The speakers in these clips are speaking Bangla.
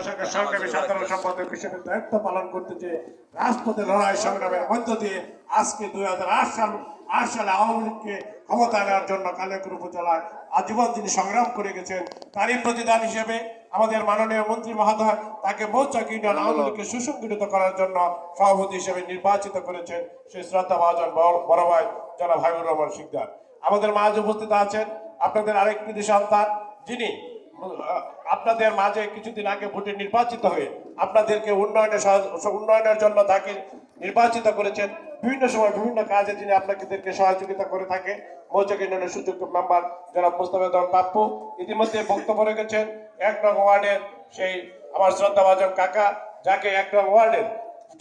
সংগ্রামী সাধারণ সম্পাদক হিসেবে দায়িত্ব পালন করতেছে রাজপথে লড়াই সংগ্রামের মধ্য দিয়ে আজকে 2008 সালে আওয়ামী লীগকে ক্ষমতা নেওয়ার জন্য কালিয়াকৈর উপজেলায় আজীবন তিনি সংগ্রাম করে গেছেন। তারই প্রতিদান হিসেবে আমাদের মাননীয় মন্ত্রী মহোদয় তাকে মৌচাক ইউনিয়ন আওয়ামী লীগকে সুসংগঠিত করার জন্য সভাপতি হিসেবে নির্বাচিত করেছেন সেই শ্রদ্ধাভাজন বড় ভাই জনাব হাবিবুর রহমান শিকদার। আমাদের মাঝে উপস্থিত আছেন আপনাদের আরেক কৃতি সন্তান, যিনি আপনাদের মাঝে কিছুদিন আগে ভোটে নির্বাচিত হয়ে আপনাদেরকে উন্নয়নের জন্য তাকে নির্বাচিত করেছেন। বিভিন্ন সময় বিভিন্ন কাজে যিনি আপনাদেরকে সহযোগিতা করে থাকে মৌচাক ইউনিয়নের সুযোগ্য মেম্বার জনাব মুস্তাফা পাপ্পু ইতিমধ্যে বক্তব্য রেখেছেন। 1 নং ওয়ার্ডের সেই আমার শ্রদ্ধাভাজন কাকা, যাকে 1 নং ওয়ার্ডের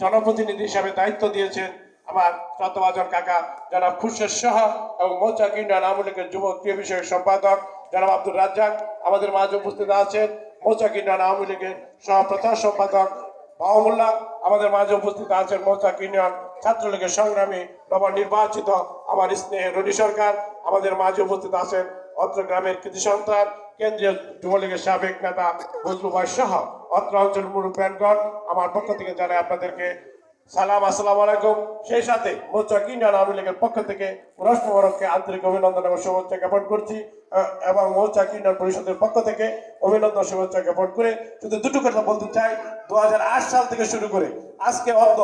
জনপ্রতিনিধি হিসাবে দায়িত্ব দিয়েছেন আমার শ্রদ্ধাভাজন কাকা জনাব খুরশেদ শাহ, এবং মৌচাক ইউনিয়ন আওয়ামী লীগের যুব ক্রিয়া বিষয়ক সম্পাদক জনাব আব্দুর রাজ্জাক আমাদের মাঝে উপস্থিত আছেন। মৌচাক ইউনিয়ন আওয়ামী লীগের সহপ্রচার সম্পাদক বাউমুল্লাহ আমাদের মাঝে উপস্থিত আছেন। মৌচাক ইউনিয়ন ছাত্রলীগের সংগ্রামী নবনির্বাচিত আমার স্নেহের রনি সরকার আমাদের মাঝে উপস্থিত আছেন। অত্র গ্রামের কৃতি সন্তান কেন্দ্রীয় যুবলীগের সাবেক নেতা বজলু ভাই সহ অত্র অঞ্চল মুরব্বিয়ানগণ আমার পক্ষ থেকে জানাই আপনাদেরকে সালাম, আসসালামু আলাইকুম। সেই সাথে মৌচাক ইউনিয়ন আওয়ামী লীগের পক্ষ থেকে উরস মোবারককে আন্তরিক অভিনন্দন এবং শুভেচ্ছা জ্ঞাপন করছি, এবং মৌচাক ইউনিয়ন পরিষদের পক্ষ থেকে অভিনন্দন শুভেচ্ছা জ্ঞাপন করে শুধু দুটো কথা বলতে চাই। 2008 সাল থেকে শুরু করে আজকে অর্ধ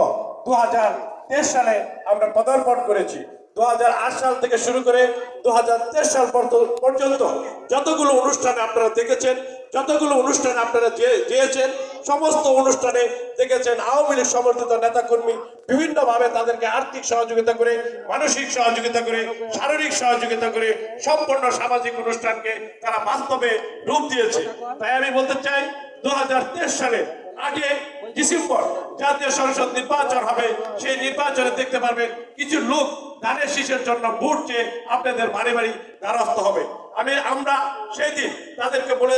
2023 সালে আমরা পদার্পণ করেছি। 2008 সাল থেকে শুরু করে 2023 সাল পর্যন্ত যতগুলো অনুষ্ঠানে আপনারা দেখেছেন, যতগুলো অনুষ্ঠানে আপনারা যেয়েছেন, সমস্ত অনুষ্ঠানে দেখেছেন আওয়ামী লীগ সমর্থিত নেতাকর্মী বিভিন্নভাবে তাদেরকে আর্থিক সহযোগিতা করে, মানসিক সহযোগিতা করে, শারীরিক সহযোগিতা করে সম্পূর্ণ সামাজিক অনুষ্ঠানকে তারা বাস্তবে রূপ দিয়েছে। তাই আমি বলতে চাই 2023 সালে 8 ডিসেম্বর জাতীয় সংসদ নির্বাচন হবে। সেই নির্বাচনে দেখতে পারবেন কিছু লোক ধানের শীষের জন্য ভোট চেয়ে আপনাদের বাড়ি বাড়ি দ্বারস্থ হবে। আমরা সেই দিন তাদেরকে বলে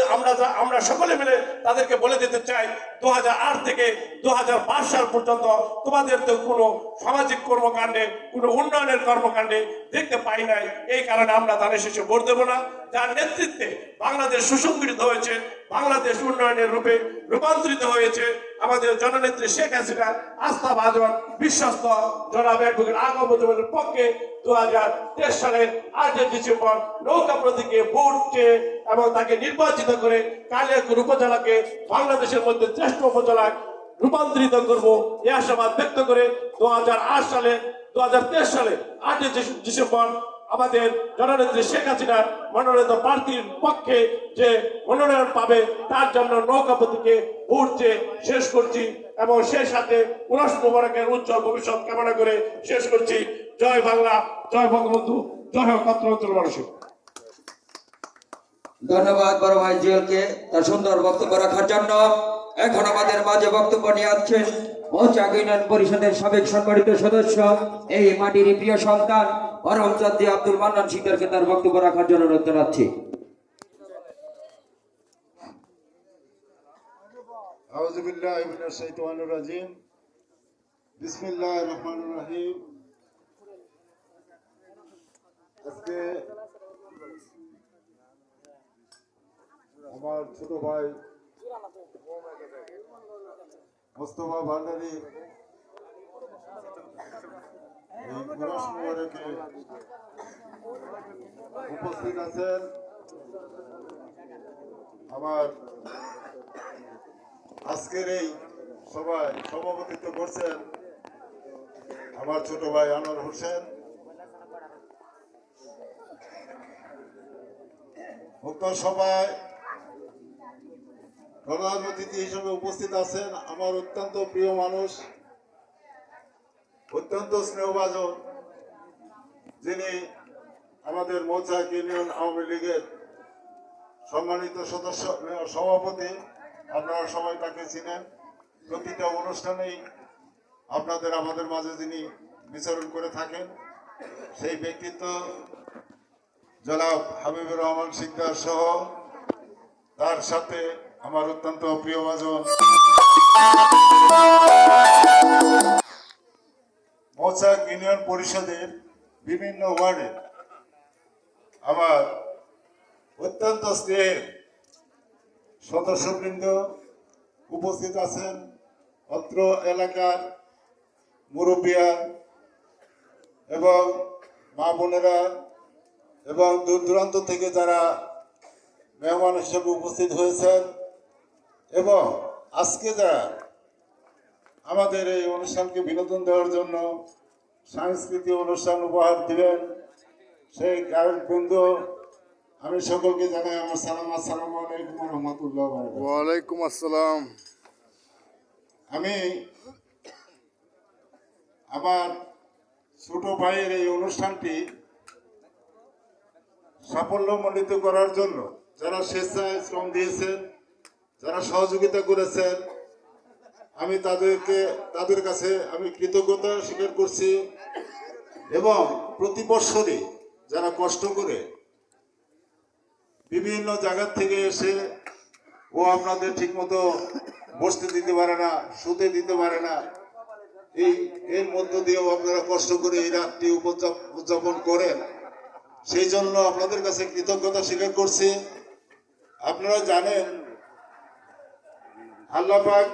আমরা সকলে মিলে তাদেরকে বলে দিতে চাই 2008 থেকে 2005 সাল পর্যন্ত তোমাদের তো কোনো সামাজিক কর্মকাণ্ডে, কোনো উন্নয়নের কর্মকাণ্ডে দেখতে পাই নাই। এই কারণে আমরা ধানের শীষে ভোট দেব না। যার নেতৃত্বে বাংলাদেশ সুসংগঠিত হয়েছে, বাংলাদেশ উন্নয়নের রূপে রূপান্তরিত হয়েছে আমাদের জননেত্রী শেখ হাসিনা আস্থাভাজন বিশ্বস্ত জনাব অ্যাডভোকেট আগমনের পক্ষে 2023 সালের 8 ডিসেম্বর নৌকা প্রতীকে ভোট চেয়ে এবং তাকে নির্বাচিত করে কালিয়াকৈর উপজেলাকে বাংলাদেশের মধ্যে শ্রেষ্ঠ উপজেলায় রূপান্তরিত করব এই আশাবাদ ব্যক্ত করে 2023 সালে 8 ডিসেম্বর আমাদের জননেত্রী শেখ হাসিনার মনোনীত প্রার্থীর পক্ষে যে মনোনয়ন পাবে তার জন্য নৌকা প্রতীকে ভোট চেয়ে শেষ করছি, এবং সেই সাথে উরস মোবারকের উজ্জ্বল ভবিষ্যৎ কামনা করে শেষ করছি। জয় বাংলা, জয় বঙ্গবন্ধু, জয় হোক অত্র অঞ্চল মানুষের। ধন্যবাদ বড় ভাই জিয়ালকে তার সুন্দর বক্তব্য রাখার জন্য। এখন আমাদের মাঝে বক্তব্য নিয়ে আসছেন মৌচাক ইউনিয়ন পরিষদের সাবেক সংগঠিত সদস্য, এই মাটির প্রিয় সন্তান পরমচন্দ্রী আব্দুল মান্নান শিকদারকে তার বক্তব্য রাখার জন্য অনুরোধ জানাচ্ছি। আউযু বিল্লাহি মিনাশ শাইতানির রাজিম। বিসমিল্লাহির রহমানির রহিম। আজকে আমার ছোট ভাই মোস্তফা ভান্ডারী এই উরস মোবারকে উপস্থিত আছেন। আমার আজকের এই সভায় সভাপতিত্ব করছেন আমার ছোট ভাই আনোয়ার হোসেন। উক্ত সভায় প্রধান অতিথি হিসেবে উপস্থিত আছেন আমার অত্যন্ত প্রিয় মানুষ, অত্যন্ত স্নেহভাজন, যিনি আমাদের মৌচাক ইউনিয়ন আওয়ামী লীগের সম্মানিত সদস্য সভাপতি। আপনারা সবাই তাকে চিনেন। প্রতিটা অনুষ্ঠানেই আমাদের মাঝে যিনি বিচরণ করে থাকেন সেই ব্যক্তিত্ব জনাব হাবিবুর রহমান শিকদার সহ তার সাথে আমার অত্যন্ত প্রিয়ভাজন মৌচাক ইউনিয়ন পরিষদের বিভিন্ন ওয়ার্ডে আমার অত্যন্ত স্নেহের সদস্যবৃন্দ, উপস্থিত আছেন অত্র এলাকার মুরব্বিয়া এবং মা বোনেরা এবং দূর দূরান্ত থেকে যারা মেহমান হিসেবে উপস্থিত হয়েছেন এবং আজকে যারা আমাদের এই অনুষ্ঠানকে বিনোদন দেওয়ার জন্য সাংস্কৃতিক অনুষ্ঠান উপহার দিবেন সেই গায়ক বৃন্দ, আমি সকলকে জানাই আমার সালাম। আসসালামু আলাইকুম ওয়া রাহমাতুল্লাহি ওয়া বারাকাতুহু। ওয়ালাইকুম আসসালাম। আমি আমার ছোট ভাইয়ের এই অনুষ্ঠানটি সাফল্যমণ্ডিত করার জন্য যারা স্বেচ্ছায় শ্রম দিয়েছেন, যারা সহযোগিতা করেছেন, আমি তাদের কাছে আমি কৃতজ্ঞতা স্বীকার করছি। এবং প্রতি বৎসরই যারা কষ্ট করে বিভিন্ন জায়গা থেকে এসে ও আপনাদের ঠিকমতো বসতে দিতে পারে না, শুতে দিতে পারে না, এর মধ্য দিয়েও আপনারা কষ্ট করে এই রাতটি উদযাপন করেন, সেই জন্য আপনাদের কাছে কৃতজ্ঞতা স্বীকার করছি। আপনারা জানেন আল্লাহ পাক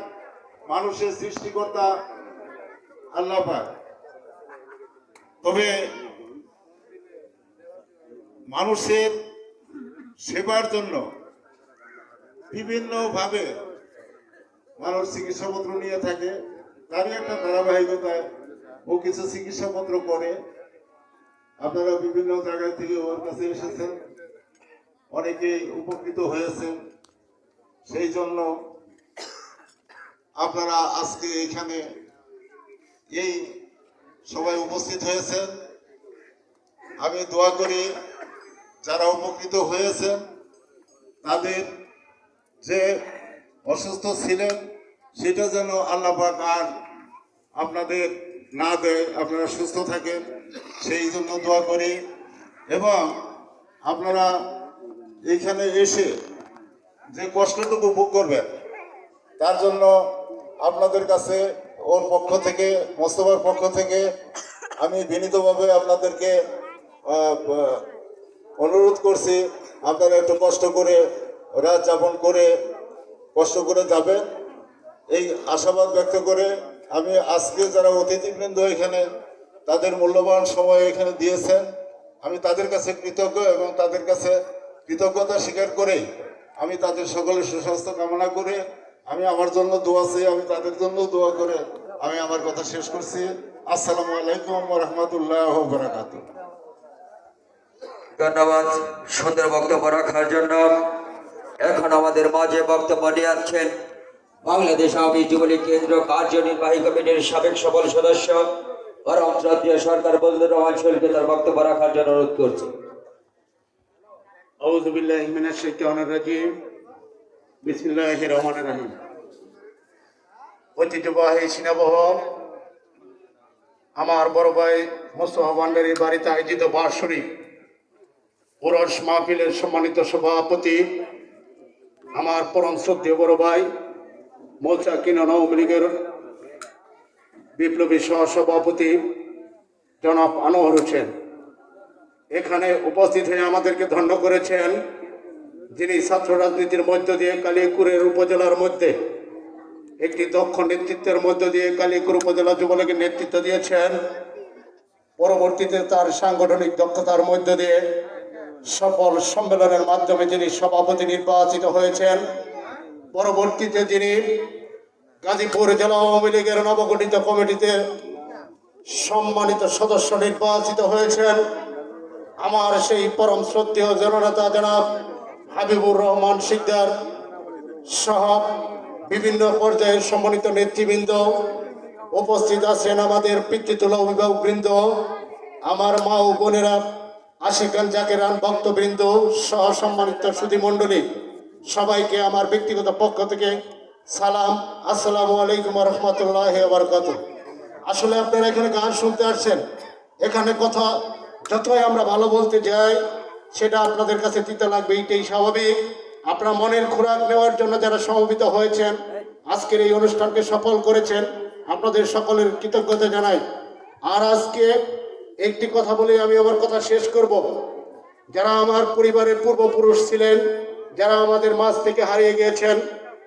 মানুষের সৃষ্টিকর্তা আল্লাহ পাক, তবে মানুষের সেবার জন্য বিভিন্নভাবে মানুষ চিকিৎসাপত্র নিয়ে থাকে। তারই একটা ধারাবাহিকতায় ও কিছু চিকিৎসাপত্র করে। আপনারা বিভিন্ন জায়গা থেকে ওর কাছে এসেছেন, অনেকেই উপকৃত হয়েছেন, সেই জন্য আপনারা আজকে এখানে এই সবাই উপস্থিত হয়েছেন। আমি দোয়া করি যারা উপকৃত হয়েছেন তাদের যে অসুস্থ ছিলেন সেটা যেন আল্লাহ পাক আর আপনাদের না দেয়, আপনারা সুস্থ থাকেন, সেই জন্য দোয়া করি। এবং আপনারা এইখানে এসে যে কষ্টটুকু ভোগ করবেন তার জন্য আপনাদের কাছে ওর পক্ষ থেকে, মোস্তফার পক্ষ থেকে আমি বিনীতভাবে আপনাদেরকে অনুরোধ করছি, আপনারা একটু কষ্ট করে রাত যাপন করে কষ্ট করে যাবেন, এই আশাবাদ ব্যক্ত করে আমি আজকে যারা অতিথিবৃন্দ এখানে তাদের মূল্যবান সময় এখানে দিয়েছেন, আমি তাদের কাছে কৃতজ্ঞ এবং তাদের কাছে কৃতজ্ঞতা স্বীকার করে আমি তাদের সকলের সুস্বাস্থ্য কামনা করে আমি আমার জন্য দোয়া চাই, আমি তাদের জন্য দোয়া করে আমি আমার কথা শেষ করছি। আসসালামু আলাইকুম ওয়া রাহমাতুল্লাহি ওয়া বারাকাতুহু। ধন্যবাদ সুন্দর বক্তব্য রাখার জন্য। এখন আমাদের মাঝে বক্তব্য নিয়ে আসছেন বাংলাদেশ আওয়ামী যুবলীগ কেন্দ্র কার্যনির্বাহী কমিটির সাবেক সফল সদস্য বরং জাতীয় সরকার বজলুর রহমান শরীফকে তার বক্তব্য রাখার জন্য অনুরোধ করছি। আউযু বিল্লাহি মিনাশ শাইতানির রাজীম। বিসমিল্লাহির রহমানির রহিম। ঐতিহ্যবাহী সিনেবহ আমার বড় ভাই মোস্তফা ভান্ডারীর বাড়িতে আয়োজিত বার্ষিক ওরস মাহফিলের সম্মানিত সভাপতি আমার পরম শ্রদ্ধেয় বড় ভাই মোচা কিনন আওয়ামী লীগের বিপ্লবী সহসভাপতি জনাব আনোয়ার হোসেন এখানে উপস্থিত হয়ে আমাদেরকে ধন্য করেছেন, যিনি ছাত্র রাজনীতির মধ্য দিয়ে কালিয়াকৈর উপজেলার মধ্যে একটি দক্ষ নেতৃত্বের মধ্য দিয়ে কালিয়াকৈর উপজেলা যুবলীগের নেতৃত্ব দিয়েছেন। পরবর্তীতে তার সাংগঠনিক দক্ষতার মধ্য দিয়ে সফল সম্মেলনের মাধ্যমে যিনি সভাপতি নির্বাচিত হয়েছেন। পরবর্তীতে যিনি গাজীপুর জেলা আওয়ামী লীগের নবগঠিত কমিটিতে সম্মানিত সদস্য নির্বাচিত হয়েছেন। আমার সেই পরম শ্রদ্ধেয় জননেতা জনাব হাবিবুর রহমান শিকদার সহ বিভিন্ন পর্যায়ের সম্মানিত নেতৃবৃন্দ উপস্থিত আছেন, আমাদের পিতৃতুল্য অভিভাবকবৃন্দ, আমার মা ও বোনেরা, আশিকান জাকেরান ভক্তবৃন্দ সহ সম্মানিত সুধীমণ্ডলী, সবাইকে আমার ব্যক্তিগত পক্ষ থেকে সালাম। আসসালামু আলাইকুম ওয়া রাহমাতুল্লাহি ওয়া বারাকাতুহু। আসলে আপনারা এখানে গান শুনতে আসছেন, এখানে কথা যতই আমরা ভালো বলতে যাই সেটা আপনাদের কাছে তিতা লাগবে, এইটাই স্বাভাবিক। আপনার মনের খোরাক নেওয়ার জন্য যারা সমবেত হয়েছেন, আজকের এই অনুষ্ঠানকে সফল করেছেন, আপনাদের সকলের কৃতজ্ঞতা জানাই। আর আজকে একটি কথা বলে আমি আমার কথা শেষ করব। যারা আমার পরিবারের পূর্বপুরুষ ছিলেন, যারা আমাদের মাঝ থেকে হারিয়ে গিয়েছেন,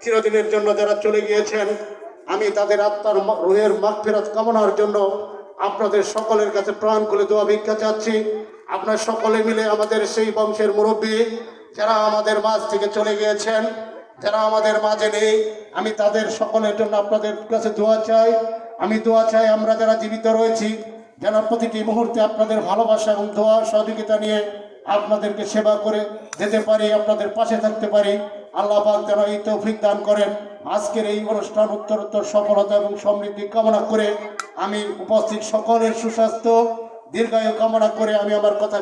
চিরদিনের জন্য যারা চলে গিয়েছেন, আমি তাদের আত্মার রুহের মাগফিরাত কামনার জন্য আপনাদের সকলের কাছে প্রাণ খুলে দোয়া ভিক্ষা চাচ্ছি। আপনার সকলে মিলে আমাদের সেই বংশের মুরব্বী যারা আমাদের মাঝ থেকে চলে গিয়েছেন, যারা আমাদের মাঝে নেই, আমি তাদের সকলের জন্য আপনাদের কাছে দোয়া চাই। আমি দোয়া চাই আমরা যারা জীবিত রয়েছি যেন প্রতিটি মুহূর্তে আপনাদের ভালোবাসা এবং দোয়া সহযোগিতা নিয়ে আপনাদেরকে সেবা করে যেতে পারি, আপনাদের পাশে থাকতে পারি। আল্লাহ পাক যেন এই তৌফিক দান করেন। আজকের এই অনুষ্ঠান উত্তরোত্তর সফলতা এবং সমৃদ্ধি কামনা করে আমি উপস্থিত সকলের সুস্বাস্থ্য দীর্ঘায়ু কামনা করে আমি আমার কথা